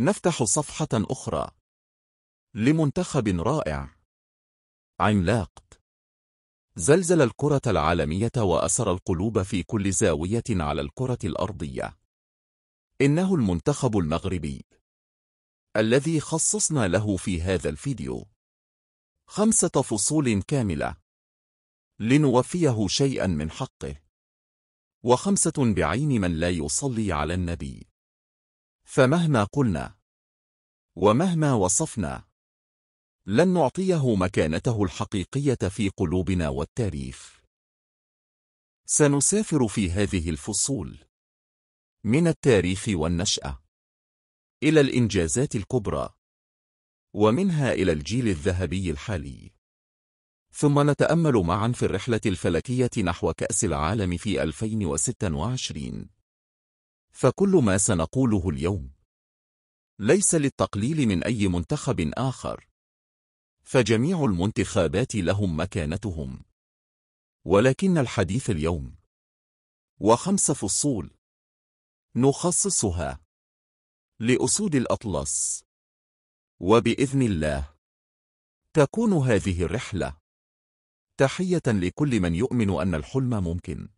نفتح صفحة أخرى لمنتخب رائع عملاق زلزل الكرة العالمية وأسر القلوب في كل زاوية على الكرة الأرضية. إنه المنتخب المغربي الذي خصصنا له في هذا الفيديو 5 فصول كاملة لنوفيه شيئا من حقه، و5 بعين من لا يصلي على النبي. فمهما قلنا ومهما وصفنا لن نعطيه مكانته الحقيقية في قلوبنا والتاريخ. سنسافر في هذه الفصول من التاريخ والنشأة إلى الإنجازات الكبرى، ومنها إلى الجيل الذهبي الحالي، ثم نتأمل معا في الرحلة الفلكية نحو كأس العالم في 2026. فكل ما سنقوله اليوم ليس للتقليل من أي منتخب آخر، فجميع المنتخبات لهم مكانتهم، ولكن الحديث اليوم و5 فصول نخصصها لأسود الأطلس، وبإذن الله تكون هذه الرحلة تحية لكل من يؤمن أن الحلم ممكن،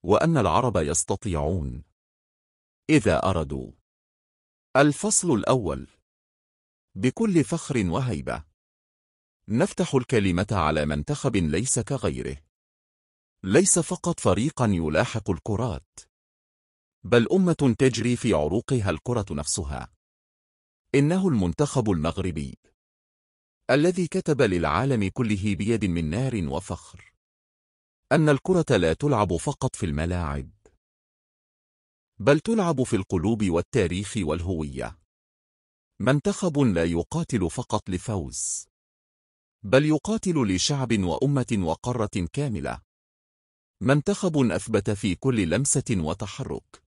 وأن العرب يستطيعون إذا أرادوا. الفصل الأول. بكل فخر وهيبة نفتح الكلمة على منتخب ليس كغيره، ليس فقط فريقا يلاحق الكرات، بل أمة تجري في عروقها الكرة نفسها. إنه المنتخب المغربي الذي كتب للعالم كله بيد من نار وفخر أن الكرة لا تلعب فقط في الملاعب، بل تلعب في القلوب والتاريخ والهوية. منتخب لا يقاتل فقط لفوز، بل يقاتل لشعب وأمة وقارة كاملة. منتخب أثبت في كل لمسة وتحرك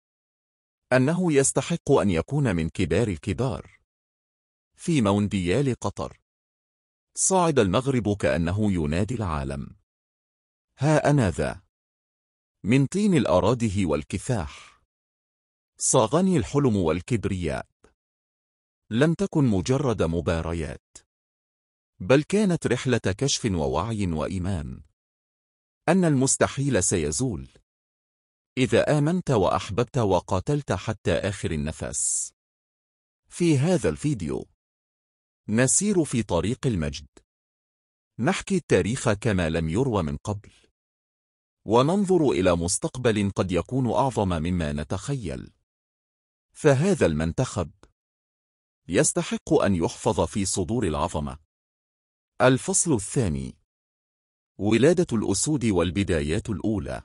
أنه يستحق أن يكون من كبار الكبار. في مونديال قطر صعد المغرب كأنه ينادي العالم: ها أنا ذا، من طين الأراضي والكفاح صاغني الحلم والكبرياء. لم تكن مجرد مباريات، بل كانت رحلة كشف ووعي وإيمان أن المستحيل سيزول إذا آمنت وأحببت وقاتلت حتى آخر النفس. في هذا الفيديو نسير في طريق المجد، نحكي التاريخ كما لم يروى من قبل، وننظر إلى مستقبل قد يكون أعظم مما نتخيل. فهذا المنتخب يستحق أن يحفظ في صدور العظمة. الفصل الثاني. ولادة الأسود والبدايات الأولى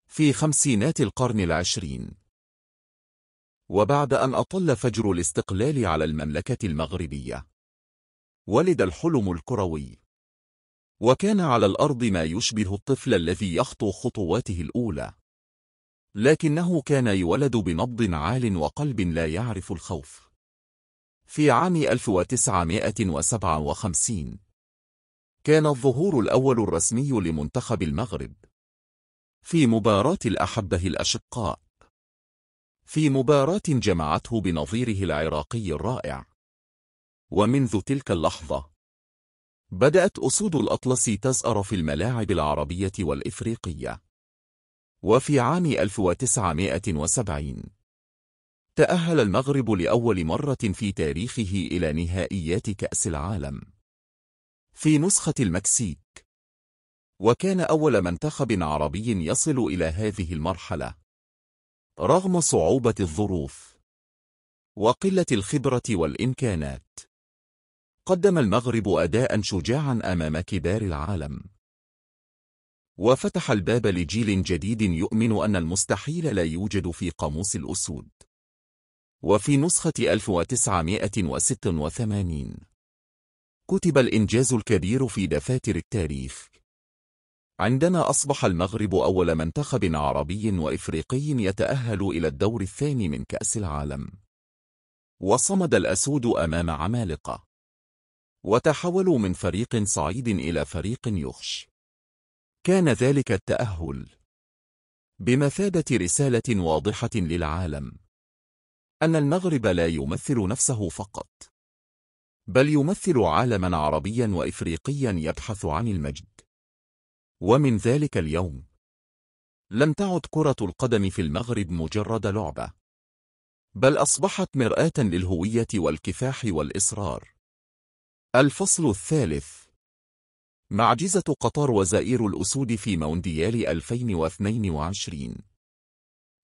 في خمسينات القرن العشرين. وبعد أن أطل فجر الاستقلال على المملكة المغربية، ولد الحلم الكروي، وكان على الأرض ما يشبه الطفل الذي يخطو خطواته الأولى، لكنه كان يولد بنبض عال وقلب لا يعرف الخوف. في عام 1957 كان الظهور الأول الرسمي لمنتخب المغرب في مباراة الأحبة الأشقاء، في مباراة جمعته بنظيره العراقي الرائع. ومنذ تلك اللحظة بدأت أسود الأطلس تزأر في الملاعب العربية والإفريقية. وفي عام 1970 تأهل المغرب لأول مرة في تاريخه إلى نهائيات كأس العالم في نسخة المكسيك، وكان أول منتخب عربي يصل إلى هذه المرحلة رغم صعوبة الظروف وقلة الخبرة والإمكانات. قدم المغرب أداء شجاعا أمام كبار العالم، وفتح الباب لجيل جديد يؤمن أن المستحيل لا يوجد في قاموس الأسود. وفي نسخة 1986 كتب الإنجاز الكبير في دفاتر التاريخ، عندما أصبح المغرب أول منتخب عربي وإفريقي يتأهل إلى الدور الثاني من كأس العالم. وصمد الأسود أمام عمالقة، وتحولوا من فريق صعيد إلى فريق يخش. كان ذلك التأهل بمثابة رسالة واضحة للعالم أن المغرب لا يمثل نفسه فقط، بل يمثل عالماً عربياً وإفريقياً يبحث عن المجد. ومن ذلك اليوم لم تعد كرة القدم في المغرب مجرد لعبة، بل أصبحت مرآة للهوية والكفاح والإصرار. الفصل الثالث: معجزة قطر وزائر الأسود في مونديال 2022.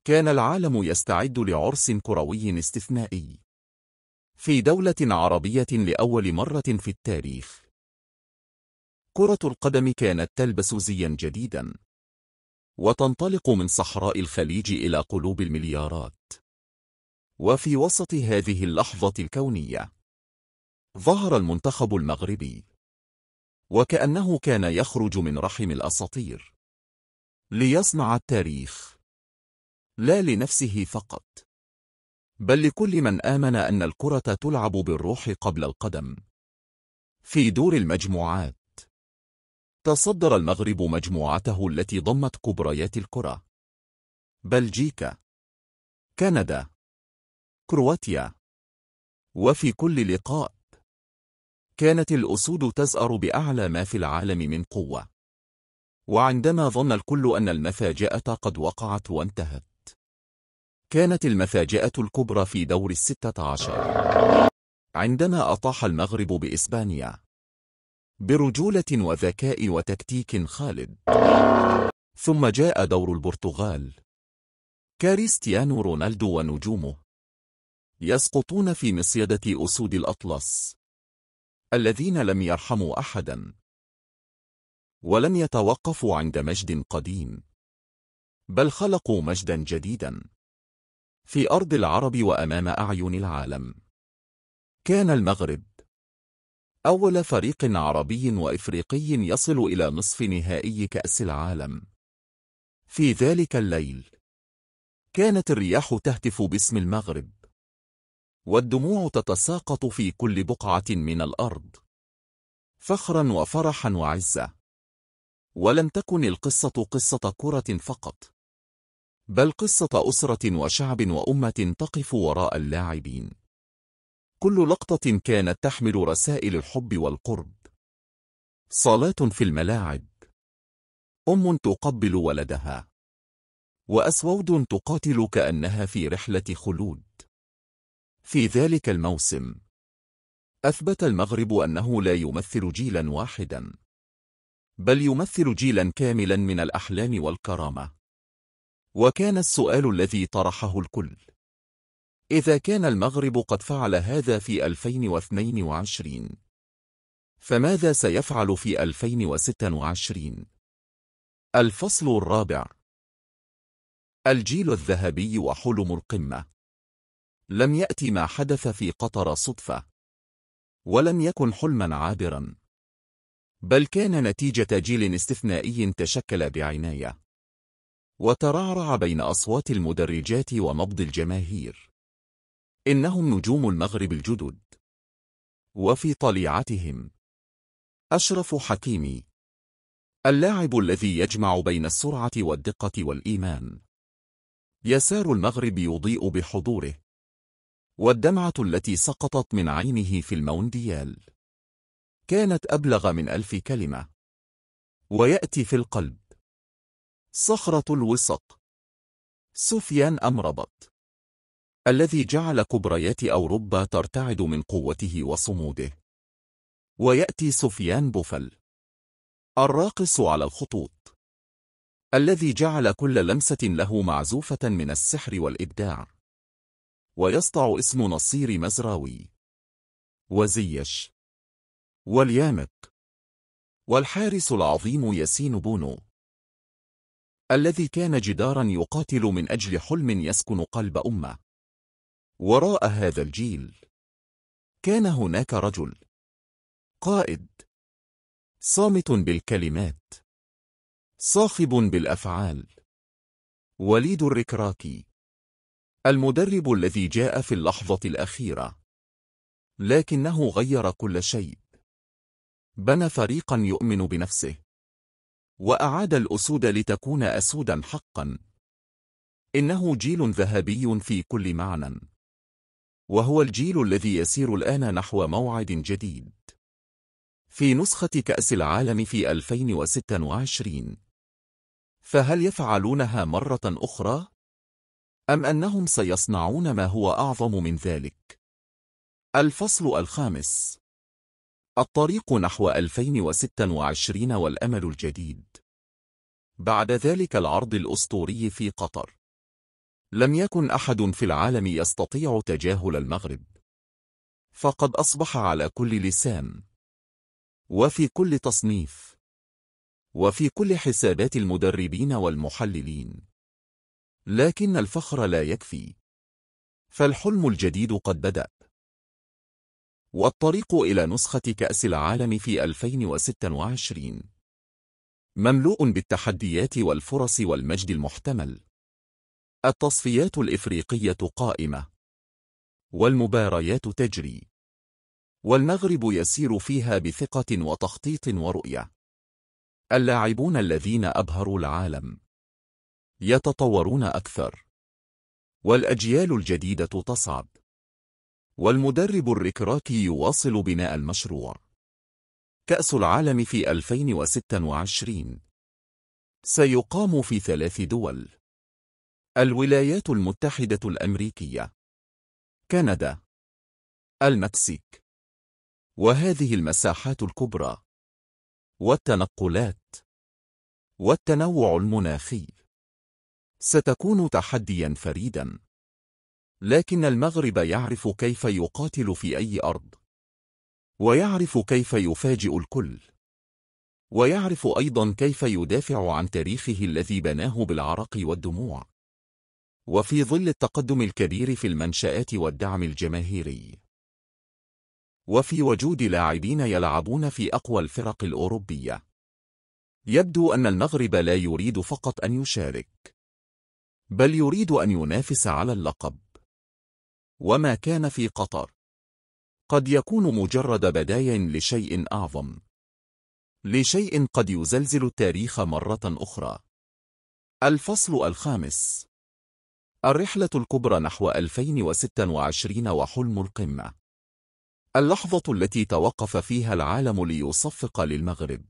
كان العالم يستعد لعرس كروي استثنائي في دولة عربية لأول مرة في التاريخ. كرة القدم كانت تلبس زياً جديداً وتنطلق من صحراء الخليج إلى قلوب المليارات. وفي وسط هذه اللحظة الكونية ظهر المنتخب المغربي، وكأنه كان يخرج من رحم الأساطير ليصنع التاريخ، لا لنفسه فقط، بل لكل من آمن أن الكرة تلعب بالروح قبل القدم. في دور المجموعات تصدر المغرب مجموعته التي ضمت كبريات الكرة: بلجيكا، كندا، كرواتيا. وفي كل لقاء كانت الأسود تزأر بأعلى ما في العالم من قوة. وعندما ظن الكل أن المفاجأة قد وقعت وانتهت، كانت المفاجأة الكبرى في دور 16 عندما أطاح المغرب بإسبانيا برجولة وذكاء وتكتيك خالد. ثم جاء دور البرتغال، كريستيانو رونالدو ونجومه يسقطون في مصيدة أسود الأطلس الذين لم يرحموا أحدا ولم يتوقفوا عند مجد قديم، بل خلقوا مجدا جديدا في أرض العرب وأمام أعين العالم. كان المغرب أول فريق عربي وإفريقي يصل إلى نصف نهائي كأس العالم. في ذلك الليل كانت الرياح تهتف باسم المغرب، والدموع تتساقط في كل بقعة من الأرض، فخرا وفرحا وعزة. ولم تكن القصة قصة كرة فقط، بل قصة أسرة وشعب وأمة تقف وراء اللاعبين. كل لقطة كانت تحمل رسائل الحب والقرب: صالات في الملاعب، أم تقبل ولدها، وأسود تقاتل كأنها في رحلة خلود. في ذلك الموسم أثبت المغرب أنه لا يمثل جيلا واحدا، بل يمثل جيلا كاملا من الأحلام والكرامة. وكان السؤال الذي طرحه الكل: إذا كان المغرب قد فعل هذا في 2022، فماذا سيفعل في 2026؟ الفصل الرابع: الجيل الذهبي وحلم القمة. لم يأتي ما حدث في قطر صدفة، ولم يكن حلما عابرا، بل كان نتيجة جيل استثنائي تشكل بعناية وترعرع بين أصوات المدرجات ونبض الجماهير. إنهم نجوم المغرب الجدد، وفي طليعتهم أشرف حكيمي، اللاعب الذي يجمع بين السرعة والدقة والإيمان. يسار المغرب يضيء بحضوره، والدمعة التي سقطت من عينه في المونديال كانت أبلغ من 1000 كلمة. ويأتي في القلب صخرة الوسط، سفيان أمربط، الذي جعل كبريات أوروبا ترتعد من قوته وصموده. ويأتي سفيان بوفل، الراقص على الخطوط، الذي جعل كل لمسة له معزوفة من السحر والإبداع. ويسطع اسم نصير مزراوي، وزيش، واليامق، والحارس العظيم ياسين بونو، الذي كان جدارا يقاتل من أجل حلم يسكن قلب أمة. وراء هذا الجيل كان هناك رجل، قائد، صامت بالكلمات، صاخب بالأفعال، وليد الركراكي، المدرب الذي جاء في اللحظة الأخيرة، لكنه غير كل شيء. بنى فريقا يؤمن بنفسه، وأعاد الأسود لتكون أسودا حقا. إنه جيل ذهبي في كل معنى، وهو الجيل الذي يسير الآن نحو موعد جديد في نسخة كأس العالم في 2026. فهل يفعلونها مرة أخرى؟ أم أنهم سيصنعون ما هو أعظم من ذلك؟ الفصل الخامس: الطريق نحو 2026 والأمل الجديد. بعد ذلك العرض الأسطوري في قطر، لم يكن أحد في العالم يستطيع تجاهل المغرب، فقد أصبح على كل لسان، وفي كل تصنيف، وفي كل حسابات المدربين والمحللين. لكن الفخر لا يكفي، فالحلم الجديد قد بدأ، والطريق إلى نسخة كأس العالم في 2026 مملوء بالتحديات والفرص والمجد المحتمل. التصفيات الإفريقية قائمة، والمباريات تجري، والمغرب يسير فيها بثقة وتخطيط ورؤية. اللاعبون الذين أبهروا العالم يتطورون أكثر، والأجيال الجديدة تصعد، والمدرب الركراكي يواصل بناء المشروع. كأس العالم في 2026 سيقام في 3 دول: الولايات المتحدة الأمريكية، كندا، المكسيك. وهذه المساحات الكبرى، والتنقلات، والتنوع المناخي ستكون تحديا فريدا، لكن المغرب يعرف كيف يقاتل في أي أرض، ويعرف كيف يفاجئ الكل، ويعرف أيضا كيف يدافع عن تاريخه الذي بناه بالعرق والدموع، وفي ظل التقدم الكبير في المنشآت والدعم الجماهيري، وفي وجود لاعبين يلعبون في أقوى الفرق الأوروبية. يبدو أن المغرب لا يريد فقط أن يشارك، بل يريد أن ينافس على اللقب. وما كان في قطر قد يكون مجرد بداية لشيء أعظم، لشيء قد يزلزل التاريخ مرة أخرى. الفصل الخامس: الرحلة الكبرى نحو 2026 وحلم القمة. اللحظة التي توقف فيها العالم ليصفق للمغرب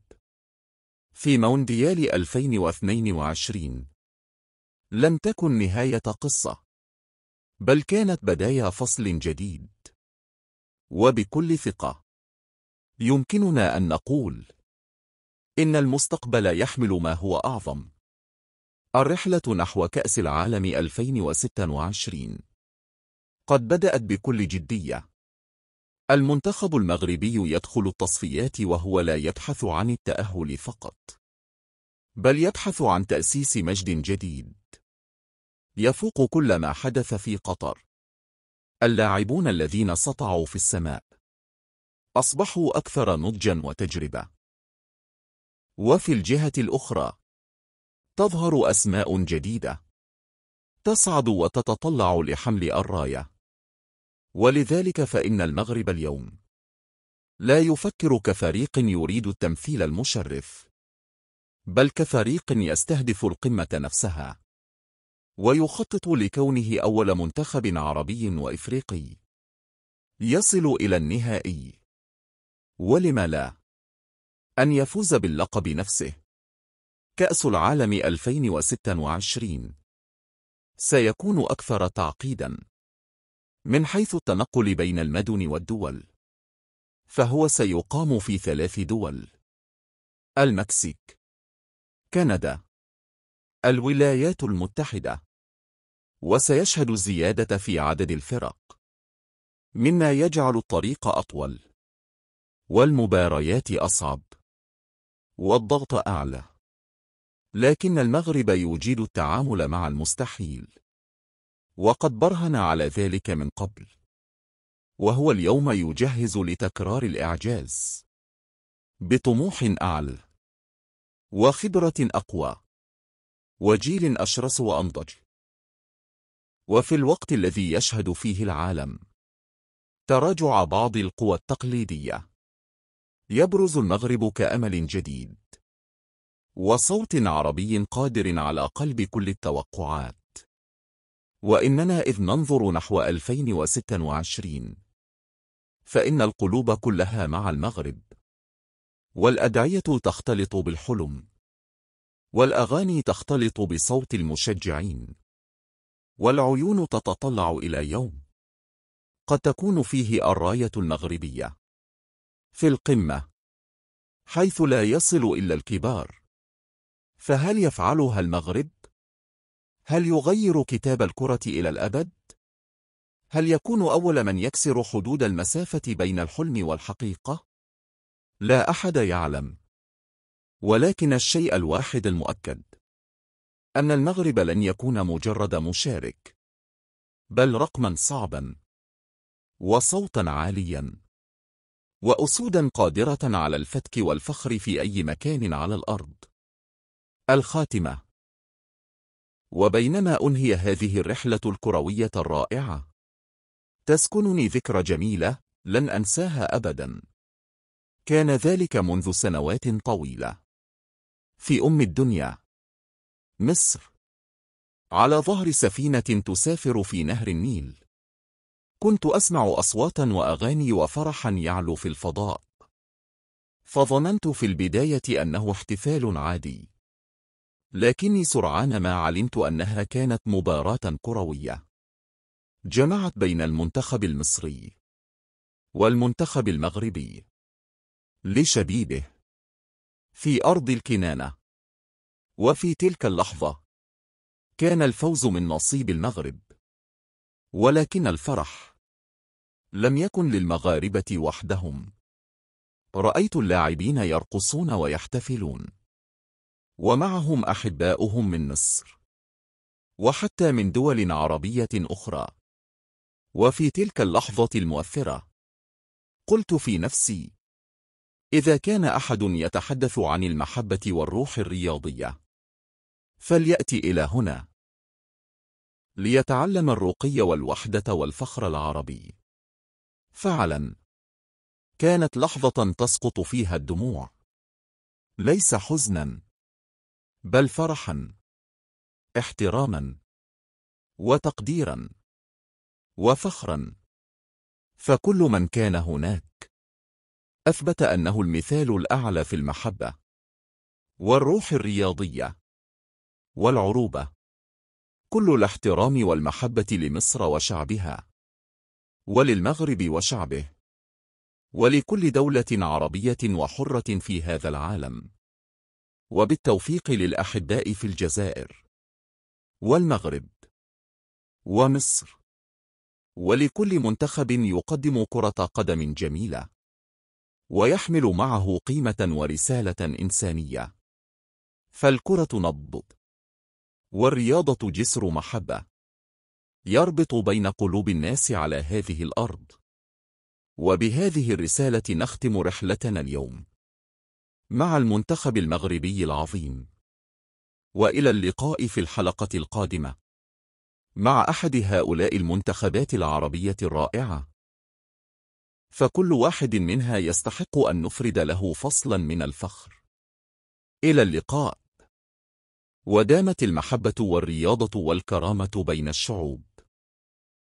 في مونديال 2022 لم تكن نهاية قصة، بل كانت بداية فصل جديد. وبكل ثقة يمكننا أن نقول إن المستقبل يحمل ما هو أعظم. الرحلة نحو كأس العالم 2026 قد بدأت بكل جدية. المنتخب المغربي يدخل التصفيات وهو لا يبحث عن التأهل فقط، بل يبحث عن تأسيس مجد جديد يفوق كل ما حدث في قطر. اللاعبون الذين سطعوا في السماء أصبحوا أكثر نضجا وتجربة، وفي الجهة الأخرى تظهر أسماء جديدة تصعد وتتطلع لحمل الراية. ولذلك فإن المغرب اليوم لا يفكر كفريق يريد التمثيل المشرف، بل كفريق يستهدف القمة نفسها، ويخطط لكونه أول منتخب عربي وإفريقي يصل إلى النهائي، ولم لا، أن يفوز باللقب نفسه. كأس العالم 2026 سيكون أكثر تعقيدا من حيث التنقل بين المدن والدول، فهو سيقام في 3 دول: المكسيك، كندا، الولايات المتحدة. وسيشهد زيادة في عدد الفرق، مما يجعل الطريق أطول، والمباريات أصعب، والضغط أعلى. لكن المغرب يجيد التعامل مع المستحيل، وقد برهن على ذلك من قبل، وهو اليوم يجهز لتكرار الإعجاز بطموح أعلى، وخبرة أقوى، وجيل أشرس وأنضج. وفي الوقت الذي يشهد فيه العالم تراجع بعض القوى التقليدية، يبرز المغرب كأمل جديد، وصوت عربي قادر على قلب كل التوقعات. وإننا إذ ننظر نحو 2026 فإن القلوب كلها مع المغرب، والأدعية تختلط بالحلم، والأغاني تختلط بصوت المشجعين، والعيون تتطلع إلى يوم قد تكون فيه الراية المغربية في القمة، حيث لا يصل إلا الكبار. فهل يفعلها المغرب؟ هل يغير كتاب الكرة إلى الأبد؟ هل يكون أول من يكسر حدود المسافة بين الحلم والحقيقة؟ لا أحد يعلم، ولكن الشيء الواحد المؤكد أن المغرب لن يكون مجرد مشارك، بل رقما صعبا، وصوتا عاليا، وأسودا قادرة على الفتك والفخر في أي مكان على الأرض. الخاتمة. وبينما أنهي هذه الرحلة الكروية الرائعة، تسكنني ذكرى جميلة لن أنساها أبدا. كان ذلك منذ سنوات طويلة، في أم الدنيا مصر، على ظهر سفينة تسافر في نهر النيل. كنت أسمع أصواتا وأغاني وفرحا يعلو في الفضاء، فظننت في البداية أنه احتفال عادي، لكني سرعان ما علمت أنها كانت مباراة كروية جمعت بين المنتخب المصري والمنتخب المغربي لشبيبه في أرض الكنانة. وفي تلك اللحظة كان الفوز من نصيب المغرب، ولكن الفرح لم يكن للمغاربة وحدهم. رأيت اللاعبين يرقصون ويحتفلون، ومعهم أحباؤهم من مصر وحتى من دول عربية أخرى. وفي تلك اللحظة المؤثرة قلت في نفسي: إذا كان أحد يتحدث عن المحبة والروح الرياضية فليأتي إلى هنا ليتعلم الرقي والوحدة والفخر العربي. فعلا كانت لحظة تسقط فيها الدموع، ليس حزنا بل فرحا، احتراما وتقديرا وفخرا. فكل من كان هناك أثبت أنه المثال الأعلى في المحبة والروح الرياضية والعروبة. كل الاحترام والمحبة لمصر وشعبها، وللمغرب وشعبه، ولكل دولة عربية وحرة في هذا العالم. وبالتوفيق للأحباء في الجزائر والمغرب ومصر، ولكل منتخب يقدم كرة قدم جميلة ويحمل معه قيمة ورسالة إنسانية. فالكرة نبض، والرياضة جسر محبة يربط بين قلوب الناس على هذه الأرض. وبهذه الرسالة نختم رحلتنا اليوم مع المنتخب المغربي العظيم، وإلى اللقاء في الحلقة القادمة مع أحد هؤلاء المنتخبات العربية الرائعة، فكل واحد منها يستحق أن نفرد له فصلا من الفخر. إلى اللقاء، ودامت المحبة والرياضة والكرامة بين الشعوب.